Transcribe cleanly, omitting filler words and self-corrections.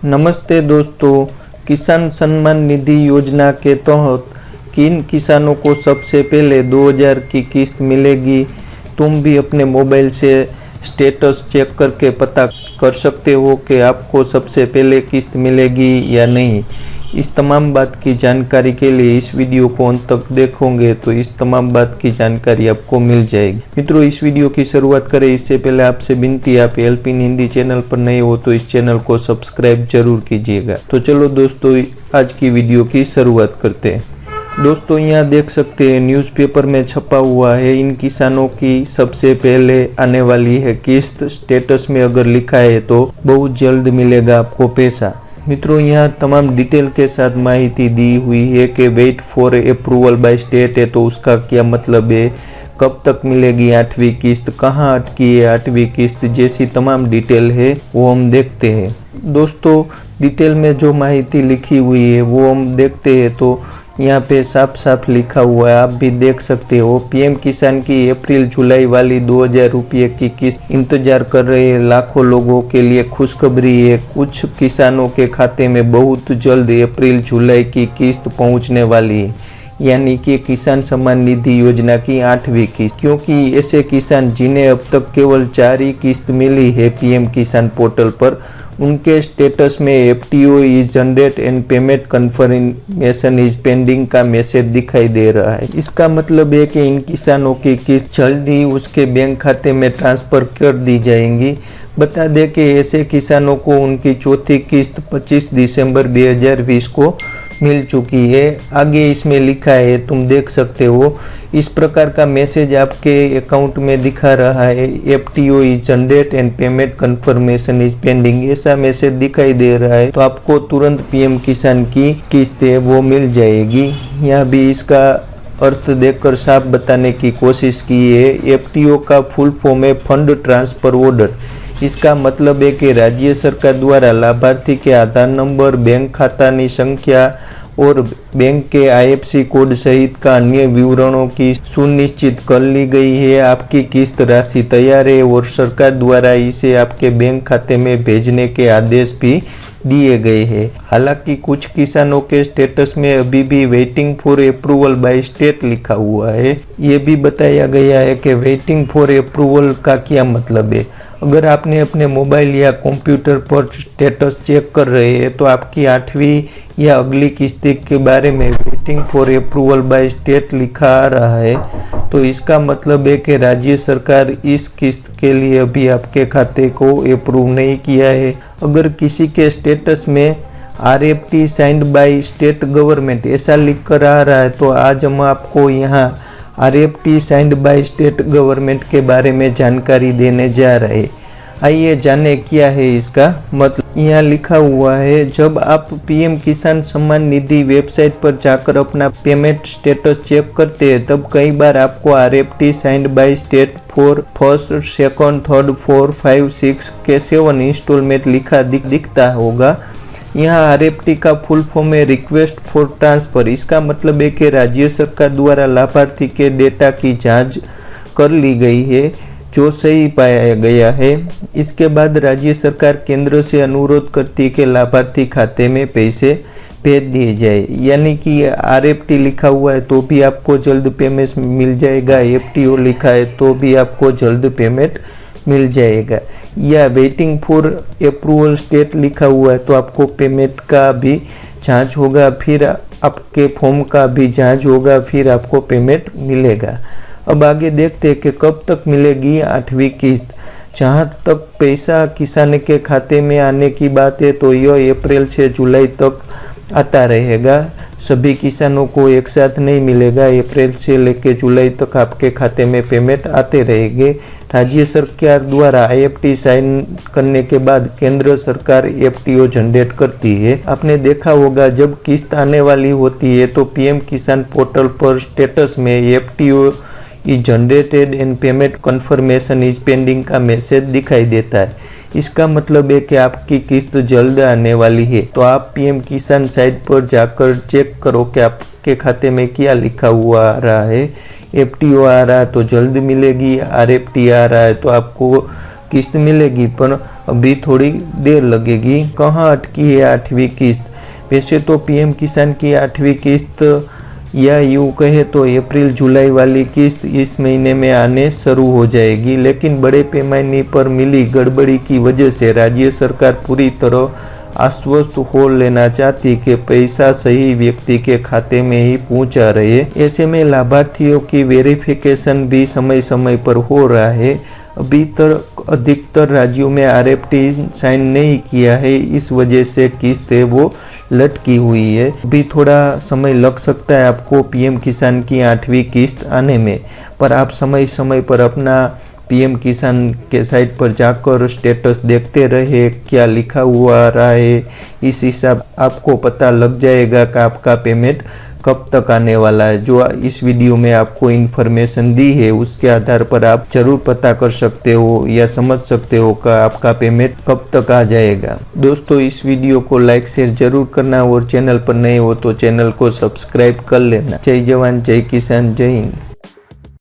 नमस्ते दोस्तों, किसान सम्मान निधि योजना के तहत किन किसानों को सबसे पहले 2000 की किस्त मिलेगी। तुम भी अपने मोबाइल से स्टेटस चेक करके पता कर सकते हो कि आपको सबसे पहले किस्त मिलेगी या नहीं। इस तमाम बात की जानकारी के लिए इस वीडियो को अंत तक देखोगे तो इस तमाम बात की जानकारी आपको मिल जाएगी। मित्रों, इस वीडियो की शुरुआत करें इससे पहले आपसे विनती है, आप हेल्प इन हिंदी चैनल पर नए हो तो इस चैनल को सब्सक्राइब जरूर कीजिएगा। तो चलो दोस्तों, आज की वीडियो की शुरुआत करते हैं। दोस्तों, यहाँ देख सकते हैं न्यूज़पेपर में छपा हुआ है, इन किसानों की सबसे पहले आने वाली है किस्त। स्टेटस में अगर लिखा है तो बहुत जल्द मिलेगा आपको पैसा। मित्रों, यहाँ तमाम डिटेल के साथ माहिती दी हुई है कि wait for approval by state है, तो उसका क्या मतलब है, कब तक मिलेगी 8वीं किस्त, कहाँ अटकी है 8वीं किस्त, जैसी तमाम डिटेल है वो हम देखते हैं। दोस्तों, डिटेल में जो माहिती लिखी हुई है वो हम देखते हैं तो यहाँ पे साफ साफ लिखा हुआ है, आप भी देख सकते हो। पीएम किसान की अप्रैल जुलाई वाली 2000 रुपये की किस्त इंतजार कर रहे लाखों लोगों के लिए खुशखबरी है। कुछ किसानों के खाते में बहुत जल्द अप्रैल जुलाई की किस्त पहुंचने वाली है, यानी कि किसान सम्मान निधि योजना की 8वीं किस्त। क्योंकि ऐसे किसान जिन्हें अब तक केवल 4 ही किस्त मिली है पीएम किसान पोर्टल पर, उनके स्टेटस में FTO is generate and payment confirmation is pending का मैसेज दिखाई दे रहा है। इसका मतलब है कि इन किसानों की किस्त जल्द ही उसके बैंक खाते में ट्रांसफर कर दी जाएंगी। बता दें कि ऐसे किसानों को उनकी चौथी किस्त 25 दिसंबर 2020 को मिल चुकी है। आगे इसमें लिखा है, तुम देख सकते हो, इस प्रकार का मैसेज आपके अकाउंट में दिखा रहा है, FTO is generate and payment confirmation is pending, ऐसा मैसेज दिखाई दे रहा है, तो आपको तुरंत पीएम किसान की किस्त है वो मिल जाएगी। यहाँ भी इसका अर्थ देकर साफ बताने की कोशिश की है। एफटीओ का फुल फॉर्म है फंड ट्रांसफर ऑर्डर। इसका मतलब है कि राज्य सरकार द्वारा लाभार्थी के आधार नंबर, बैंक खातानी संख्या और बैंक के आईएफएससी कोड सहित का अन्य विवरणों की सुनिश्चित कर ली गई है। आपकी किस्त राशि तैयार है और सरकार द्वारा इसे आपके बैंक खाते में भेजने के आदेश भी दिए गए हैं। हालांकि कुछ किसानों के स्टेटस में अभी भी waiting for approval by state लिखा हुआ है। ये भी बताया गया है कि वेटिंग फॉर अप्रूवल का क्या मतलब है। अगर आपने अपने मोबाइल या कंप्यूटर पर स्टेटस चेक कर रहे हैं तो आपकी 8वीं या अगली किस्त के बारे में waiting for approval by state लिखा आ रहा है, तो इसका मतलब है कि राज्य सरकार इस किस्त के लिए अभी आपके खाते को अप्रूव नहीं किया है। अगर किसी के स्टेटस में RFT signed by state government ऐसा लिख कर आ रहा है, तो आज हम आपको यहाँ RFT signed by state government के बारे में जानकारी देने जा रहे हैं। आइए जाने क्या है इसका मतलब। यहाँ लिखा हुआ है, जब आप पीएम किसान सम्मान निधि वेबसाइट पर जाकर अपना पेमेंट स्टेटस चेक करते हैं, तब कई बार आपको RFT signed by state for first, second, third, 4, 5, 6 के 7 इंस्टॉलमेंट लिखा दिखता होगा। यहाँ आरएफटी का फुल फॉर्म है रिक्वेस्ट फॉर ट्रांसफर। इसका मतलब है कि राज्य सरकार द्वारा लाभार्थी के डेटा की जांच कर ली गई है जो सही पाया गया है। इसके बाद राज्य सरकार केंद्र से अनुरोध करती है कि लाभार्थी खाते में पैसे भेज दिए जाए, यानी कि आरएफटी लिखा हुआ है तो भी आपको जल्द पेमेंट मिल जाएगा, एफटीओ लिखा है तो भी आपको जल्द पेमेंट मिल जाएगा, या वेटिंग फॉर अप्रूवल स्टेट लिखा हुआ है तो आपको पेमेंट का भी जांच होगा, फिर आपके फॉर्म का भी जांच होगा, फिर आपको पेमेंट मिलेगा। अब आगे देखते हैं कि कब तक मिलेगी 8वीं किस्त। जहाँ तक पैसा किसान के खाते में आने की बात है तो यह अप्रैल से जुलाई तक आता रहेगा। सभी किसानों को एक साथ नहीं मिलेगा, अप्रैल से लेकर जुलाई तक आपके खाते में पेमेंट आते रहेंगे। राज्य सरकार द्वारा आईएफटी साइन करने के बाद केंद्र सरकार एफटीओ जनरेट करती है। आपने देखा होगा, जब किस्त आने वाली होती है तो पीएम किसान पोर्टल पर स्टेटस में FTO is generated and payment confirmation is pending का मैसेज दिखाई देता है। इसका मतलब है कि आपकी किस्त जल्द आने वाली है। तो आप पीएम किसान साइट पर जाकर चेक करो कि आपके खाते में क्या लिखा हुआ आ रहा है। एफटीओ आ रहा है तो जल्द मिलेगी, आरएफटी आ रहा है तो आपको किस्त मिलेगी, पर अभी थोड़ी देर लगेगी। कहाँ अटकी है 8वीं किस्त? वैसे तो पीएम किसान की 8वीं किस्त या यूँ कहे तो अप्रैल जुलाई वाली किस्त इस महीने में आने शुरू हो जाएगी, लेकिन बड़े पैमाने पर मिली गड़बड़ी की वजह से राज्य सरकार पूरी तरह आश्वस्त हो लेना चाहती कि पैसा सही व्यक्ति के खाते में ही पहुंचा रहे। ऐसे में लाभार्थियों की वेरिफिकेशन भी समय समय पर हो रहा है। अभी तक अधिकतर राज्यों में आरएफटी साइन नहीं किया है, इस वजह से किस्त है वो लटकी हुई है। अभी थोड़ा समय लग सकता है आपको पीएम किसान की 8वीं किस्त आने में, पर आप समय समय पर अपना पीएम किसान के साइट पर जाकर स्टेटस देखते रहे, क्या लिखा हुआ आ रहा है, इस हिसाब आपको पता लग जाएगा कि आपका पेमेंट कब तक आने वाला है। जो इस वीडियो में आपको इन्फॉर्मेशन दी है उसके आधार पर आप जरूर पता कर सकते हो या समझ सकते हो कि आपका पेमेंट कब तक आ जाएगा। दोस्तों, इस वीडियो को लाइक शेयर जरूर करना और चैनल पर नए हो तो चैनल को सब्सक्राइब कर लेना। जय जवान जय किसान जय हिंद।